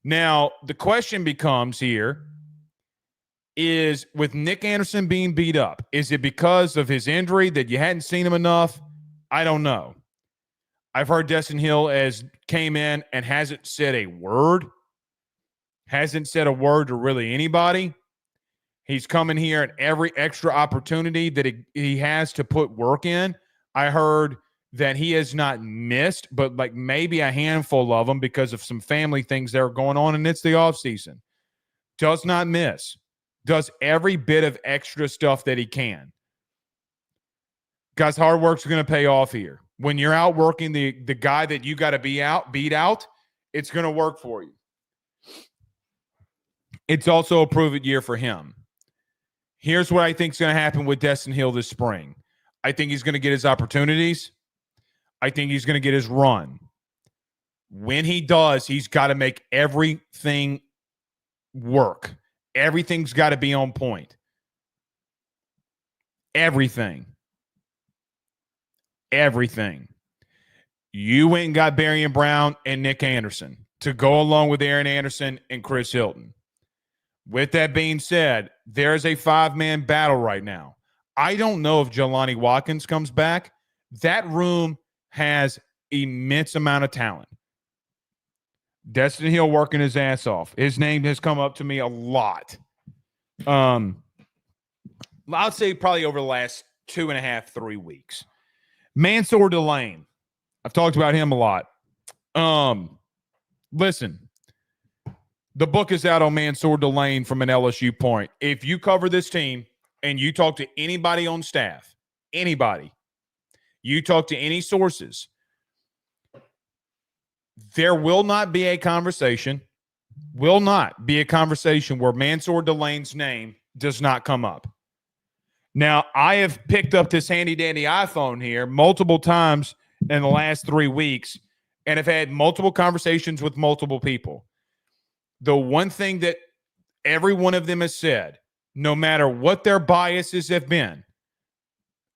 Now, the question becomes here is, with Nick Anderson being beat up, is it because of his injury that you hadn't seen him enough? I don't know. I've heard Destin Hill came in and hasn't said a word to really anybody. He's coming here at every extra opportunity that he has to put work in. I heard that he has not missed, but like maybe a handful of them because of some family things that are going on, and it's the offseason. Does not miss. Does every bit of extra stuff that he can. Guys, hard work's going to pay off here. When you're out working the guy that you got to beat out, it's going to work for you. It's also a prove-it year for him. Here's what I think is going to happen with Destin Hill this spring. I think he's going to get his opportunities. I think he's going to get his run. When he does, he's got to make everything work. Everything's got to be on point. Everything. You went and got Berrien Brown and Nick Anderson to go along with Aaron Anderson and Chris Hilton. With that being said, there's a 5-man battle right now. I don't know if Jelani Watkins comes back. That room has immense amount of talent. Destin Hill working his ass off. His name has come up to me a lot. I'd say probably over the last 2.5, 3 weeks. Mansour Delane. I've talked about him a lot. Listen, the book is out on Mansour Delane from an LSU point. If you cover this team and you talk to anybody on staff, you talk to any sources, there will not be a conversation where Mansour Delane's name does not come up. Now, I have picked up this handy-dandy iPhone here multiple times in the last 3 weeks and have had multiple conversations with multiple people. The one thing that every one of them has said, no matter what their biases have been,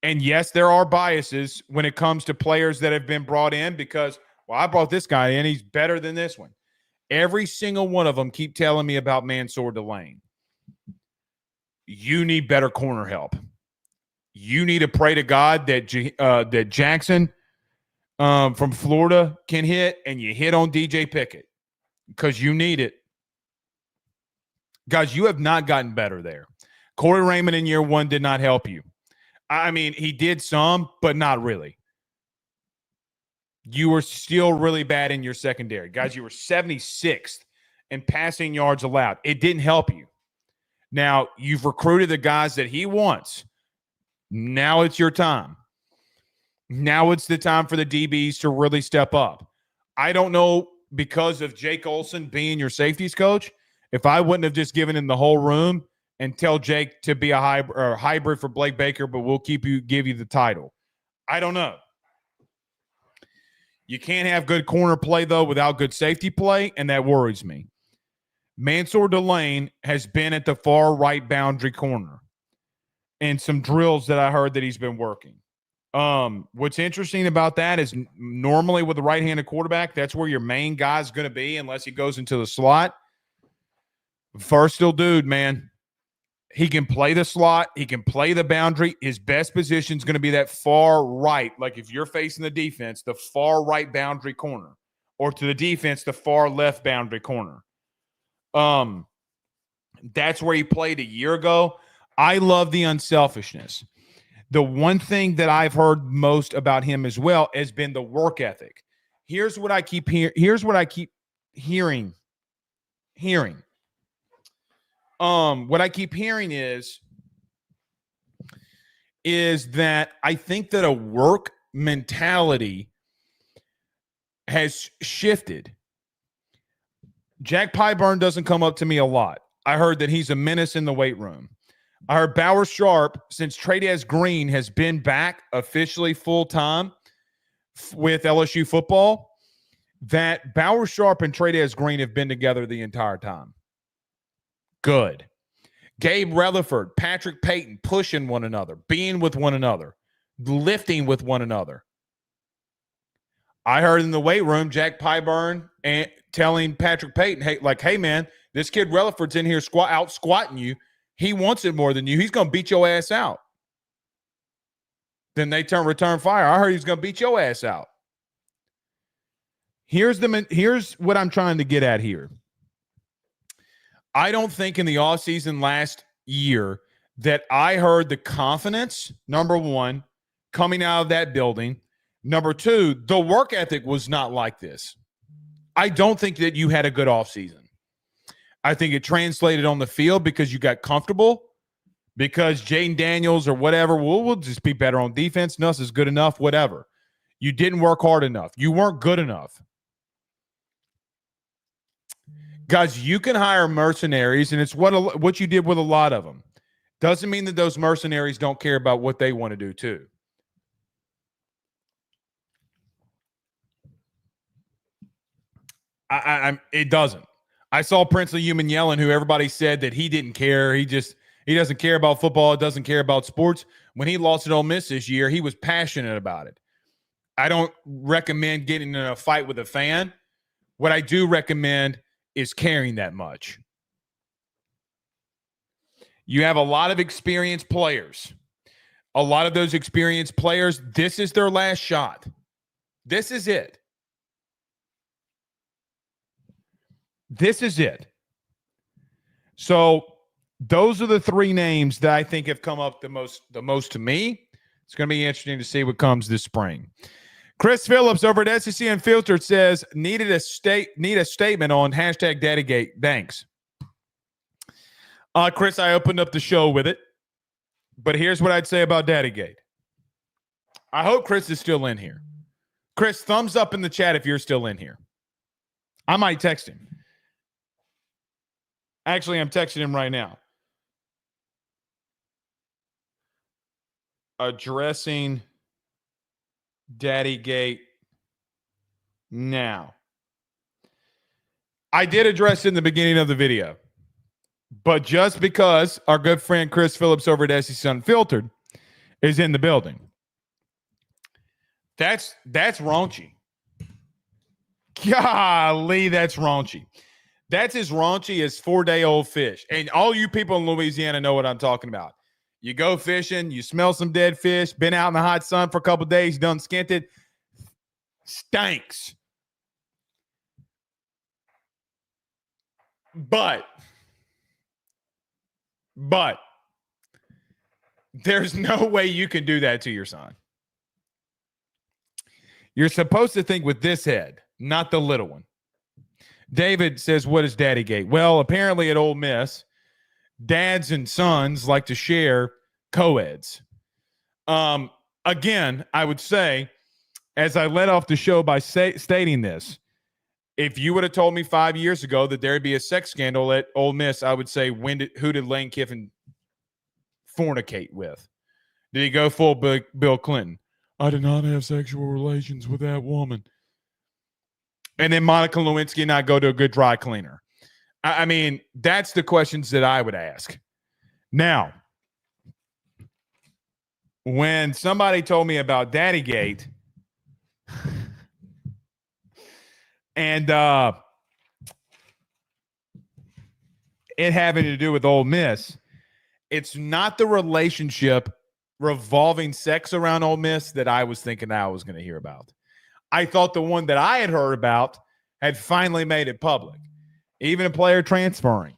and yes, there are biases when it comes to players that have been brought in because, well, I brought this guy in, he's better than this one. Every single one of them keep telling me about Mansour Delane. You need better corner help. You need to pray to God that Jackson from Florida can hit, and you hit on DJ Pickett because you need it. Guys, you have not gotten better there. Corey Raymond in year one did not help you. I mean, he did some, but not really. You were still really bad in your secondary. Guys, you were 76th in passing yards allowed. It didn't help you. Now, you've recruited the guys that he wants. Now it's your time. Now it's the time for the DBs to really step up. I don't know, because of Jake Olson being your safeties coach, if I wouldn't have just given him the whole room and tell Jake to be a hybrid for Blake Baker, but we'll give you the title. I don't know. You can't have good corner play, though, without good safety play, and that worries me. Mansour Delane has been at the far right boundary corner and some drills that I heard that he's been working. What's interesting about that is normally with the right-handed quarterback, that's where your main guy's going to be unless he goes into the slot. Versatile dude, man. He can play the slot. He can play the boundary. His best position is going to be that far right. Like if you're facing the defense, the far right boundary corner, or to the defense, the far left boundary corner. That's where he played a year ago. I love the unselfishness. The one thing that I've heard most about him as well has been the work ethic. Here's what I keep hearing. What I keep hearing is that I think that a work mentality has shifted. Jack Pyburn doesn't come up to me a lot. I heard that he's a menace in the weight room. I heard Bauer Sharp, since Tre'Davious Green has been back officially full-time with LSU football, that Bauer Sharp and Tre'Davious Green have been together the entire time. Good. Gabe Rutherford, Patrick Payton pushing one another, being with one another, lifting with one another. I heard in the weight room Jack Pyburn and telling Patrick Payton, hey man, this kid Rutherford's in here out squatting you. He wants it more than you. He's going to beat your ass out. Then they return fire. I heard he's going to beat your ass out. Here's what I'm trying to get at here. I don't think in the offseason last year that I heard the confidence, number one, coming out of that building. Number two, the work ethic was not like this. I don't think that you had a good offseason. I think it translated on the field because you got comfortable, because Jaden Daniels or whatever, we'll just be better on defense. Nuss is good enough, whatever. You didn't work hard enough. You weren't good enough. Guys, you can hire mercenaries, and it's what you did with a lot of them. Doesn't mean that those mercenaries don't care about what they want to do too. It doesn't. I saw Princely Human yelling, who everybody said that he didn't care. He doesn't care about football. Doesn't care about sports. When he lost at Ole Miss this year, he was passionate about it. I don't recommend getting in a fight with a fan. What I do recommend is caring that much. You have a lot of experienced players. A lot of those experienced players, this is their last shot. This is it. This is it. So those are the three names that I think have come up the most to me. It's going to be interesting to see what comes this spring. Chris Phillips over at SEC Unfiltered says, need a statement on hashtag Daddygate. Thanks. Chris, I opened up the show with it, but here's what I'd say about Daddygate. I hope Chris is still in here. Chris, thumbs up in the chat if you're still in here. I might text him. Actually, I'm texting him right now. Addressing Daddygate now. I did address it in the beginning of the video, but just because our good friend Chris Phillips over at SEC Unfiltered is in the building, that's raunchy. Golly, that's raunchy. That's as raunchy as 4-day-old fish. And all you people in Louisiana know what I'm talking about. You go fishing, you smell some dead fish, been out in the hot sun for a couple days, done skinned it, stinks. But there's no way you can do that to your son. You're supposed to think with this head, not the little one. David says, what is Daddygate? Well, apparently at Ole Miss, dads and sons like to share co-eds. Again, I would say, as I led off the show by stating this, if you would have told me 5 years ago that there'd be a sex scandal at Ole Miss, I would say, who did Lane Kiffin fornicate with? Did he go full Bill Clinton? I did not have sexual relations with that woman. And then Monica Lewinsky and I go to a good dry cleaner. I mean, that's the questions that I would ask. Now, when somebody told me about Daddygate and it having to do with Ole Miss, it's not the relationship revolving sex around Ole Miss that I was thinking I was going to hear about. I thought the one that I had heard about had finally made it public. Even a player transferring.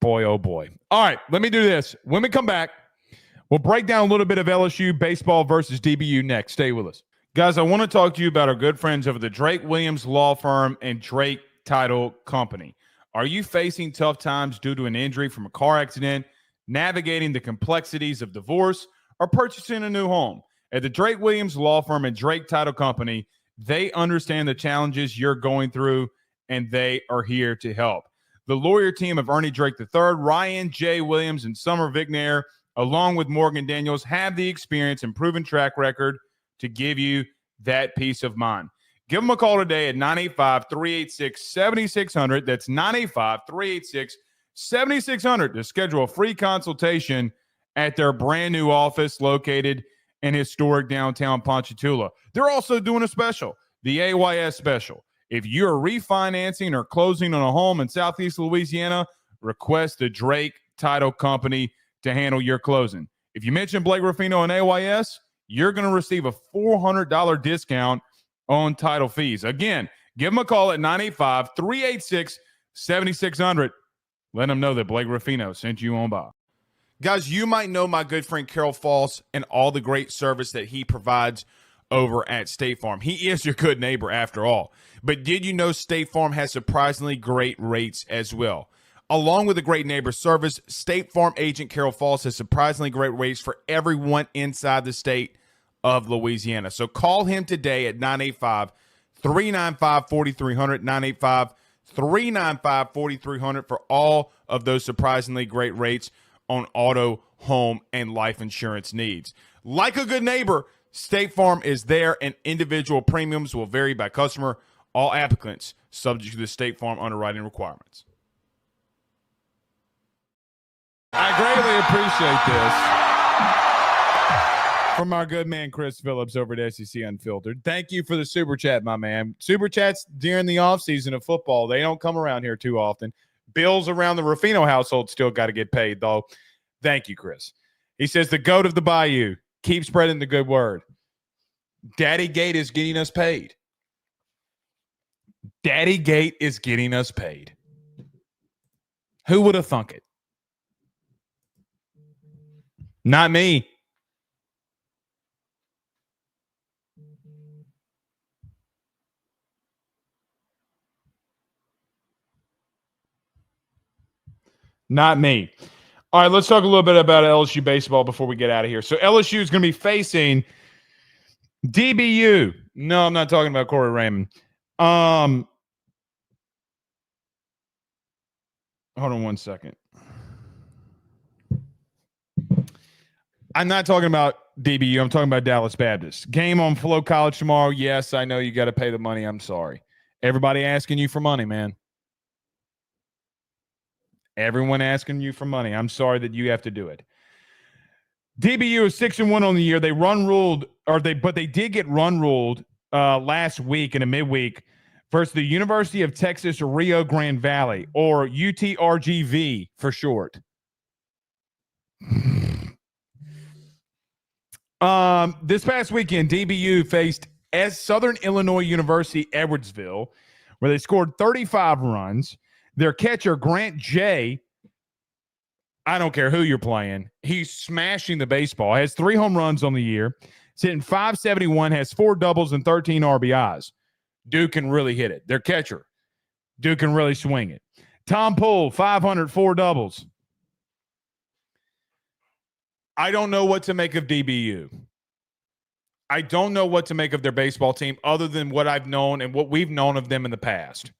Boy, oh boy. All right, let me do this. When we come back, we'll break down a little bit of LSU baseball versus DBU next. Stay with us. Guys, I want to talk to you about our good friends over the Drake Williams Law Firm and Drake Title Company. Are you facing tough times due to an injury from a car accident, navigating the complexities of divorce, or purchasing a new home? At the Drake Williams Law Firm and Drake Title Company, they understand the challenges you're going through, and they are here to help. The lawyer team of Ernie Drake III, Ryan J. Williams, and Summer Vignair, along with Morgan Daniels, have the experience and proven track record to give you that peace of mind. Give them a call today at 985-386-7600. That's 985-386-7600 to schedule a free consultation at their brand new office located in historic downtown Ponchatoula. They're also doing a special, the AYS special. If you're refinancing or closing on a home in Southeast Louisiana, request the Drake Title Company to handle your closing. If you mention Blake Ruffino and AYS, you're going to receive a $400 discount on title fees. Again, give them a call at 985-386-7600. Let them know that Blake Ruffino sent you on by. Guys, you might know my good friend Carol Falls and all the great service that he provides over at State Farm. He is your good neighbor after all. But did you know State Farm has surprisingly great rates as well? Along with the great neighbor service, State Farm agent Carol Falls has surprisingly great rates for everyone inside the state of Louisiana. So call him today at 985-395-4300, 985-395-4300 for all of those surprisingly great rates on auto, home, and life insurance needs. Like a good neighbor, State Farm is there, and individual premiums will vary by customer. All applicants subject to the State Farm underwriting requirements. I greatly appreciate this from our good man Chris Phillips over at SEC Unfiltered. Thank you for the super chat, my man. Super chats during the offseason of football, they don't come around here too often. Bills around the Ruffino household still got to get paid, though. Thank you, Chris. He says, the goat of the bayou. Keep spreading the good word. Daddygate is getting us paid. Daddygate is getting us paid. Who would have thunk it? Not me. Not me. All right, let's talk a little bit about LSU baseball before we get out of here. So LSU is going to be facing DBU. No, I'm not talking about Corey Raymond. Hold on one second. I'm not talking about DBU. I'm talking about Dallas Baptist. Game on Flow College tomorrow. Yes, I know you got to pay the money. I'm sorry. Everybody asking you for money, man. Everyone asking you for money. I'm sorry that you have to do it. DBU is 6-1 on the year. They but they did get run ruled last week in a midweek versus the University of Texas Rio Grande Valley, or UTRGV for short. This past weekend, DBU faced Southern Illinois University Edwardsville, where they scored 35 runs. Their catcher, Grant J., I don't care who you're playing, he's smashing the baseball. Has 3 home runs on the year. He's hitting .571, has 4 doubles and 13 RBIs. Dude can really hit it. Their catcher, dude can really swing it. Tom Poole, 504 doubles. I don't know what to make of DBU. I don't know what to make of their baseball team other than what I've known and what we've known of them in the past.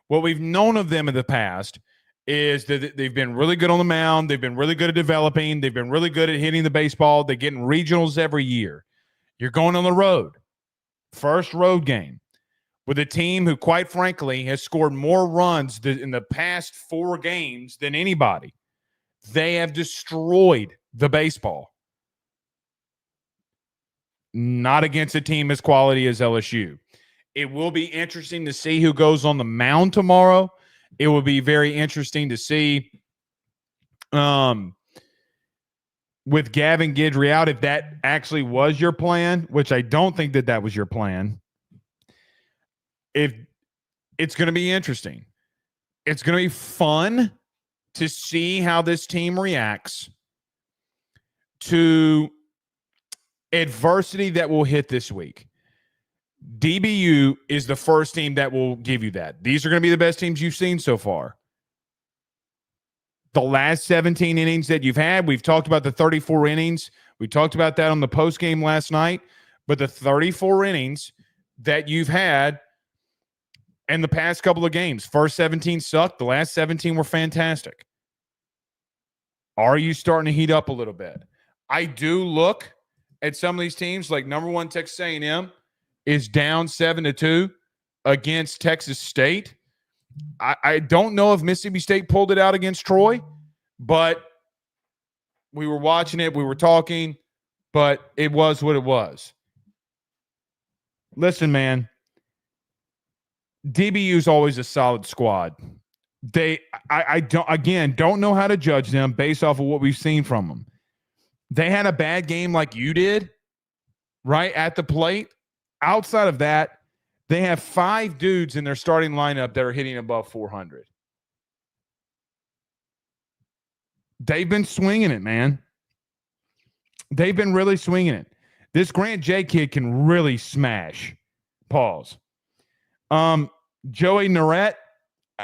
What we've known of them in the past is that they've been really good on the mound. They've been really good at developing. They've been really good at hitting the baseball. They're getting regionals every year. You're going on the road. First road game with a team who, quite frankly, has scored more runs in the past 4 games than anybody. They have destroyed the baseball. Not against a team as quality as LSU. It will be interesting to see who goes on the mound tomorrow. It will be very interesting to see with Gavin Guidry out, if that actually was your plan, which I don't think that was your plan. If it's going to be interesting. It's going to be fun to see how this team reacts to adversity that will hit this week. DBU is the first team that will give you that. These are going to be the best teams you've seen so far. The last 17 innings that you've had, we've talked about the 34 innings. We talked about that on the post game last night. But the 34 innings that you've had in the past couple of games, first 17 sucked. The last 17 were fantastic. Are you starting to heat up a little bit? I do look at some of these teams, like number 1 Texas A&M is down 7-2 against Texas State. I don't know if Mississippi State pulled it out against Troy, but we were watching it, we were talking, but it was what it was. Listen, man, DBU's always a solid squad. I don't know how to judge them based off of what we've seen from them. They had a bad game like you did, right, at the plate. Outside of that, they have 5 dudes in their starting lineup that are hitting above 400. They've been swinging it, man. They've been really swinging it. This Grant J kid can really smash. Pause. Joey Narette,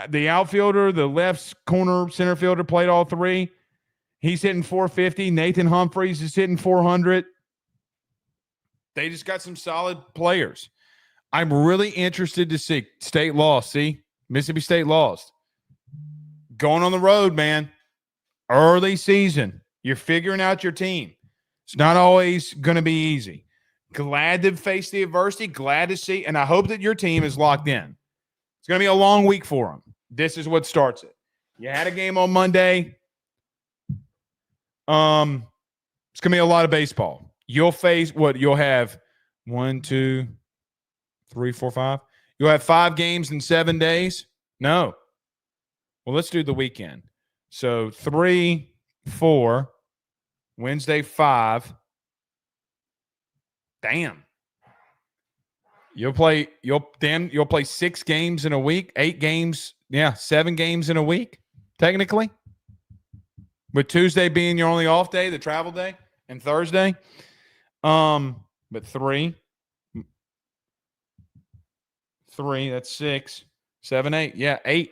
the outfielder, the left corner center fielder, played all 3. He's hitting 450. Nathan Humphreys is hitting 400. They just got some solid players. I'm really interested to see. State lost. See? Mississippi State lost. Going on the road, man. Early season. You're figuring out your team. It's not always going to be easy. Glad to face the adversity. Glad to see. And I hope that your team is locked in. It's going to be a long week for them. This is what starts it. You had a game on Monday. It's going to be a lot of baseball. You'll face what? You'll have 1, 2, 3, 4, 5. You'll have 5 games in 7 days? No. Well, let's do the weekend. So 3, 4, Wednesday 5. Damn. You'll play 6 games in a week, 8 games, 7 games in a week, technically. With Tuesday being your only off day, the travel day, and Thursday. But 3, that's 6, 7, 8. Yeah, 8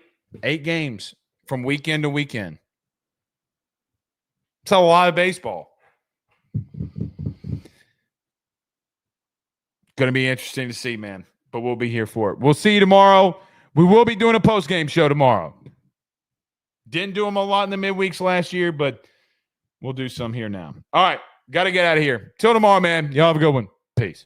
games from weekend to weekend. It's a lot of baseball. Going to be interesting to see, man. But we'll be here for it. We'll see you tomorrow. We will be doing a post-game show tomorrow. Didn't do them a lot in the midweeks last year, but we'll do some here now. All right. Got to get out of here. Till tomorrow, man. Y'all have a good one. Peace.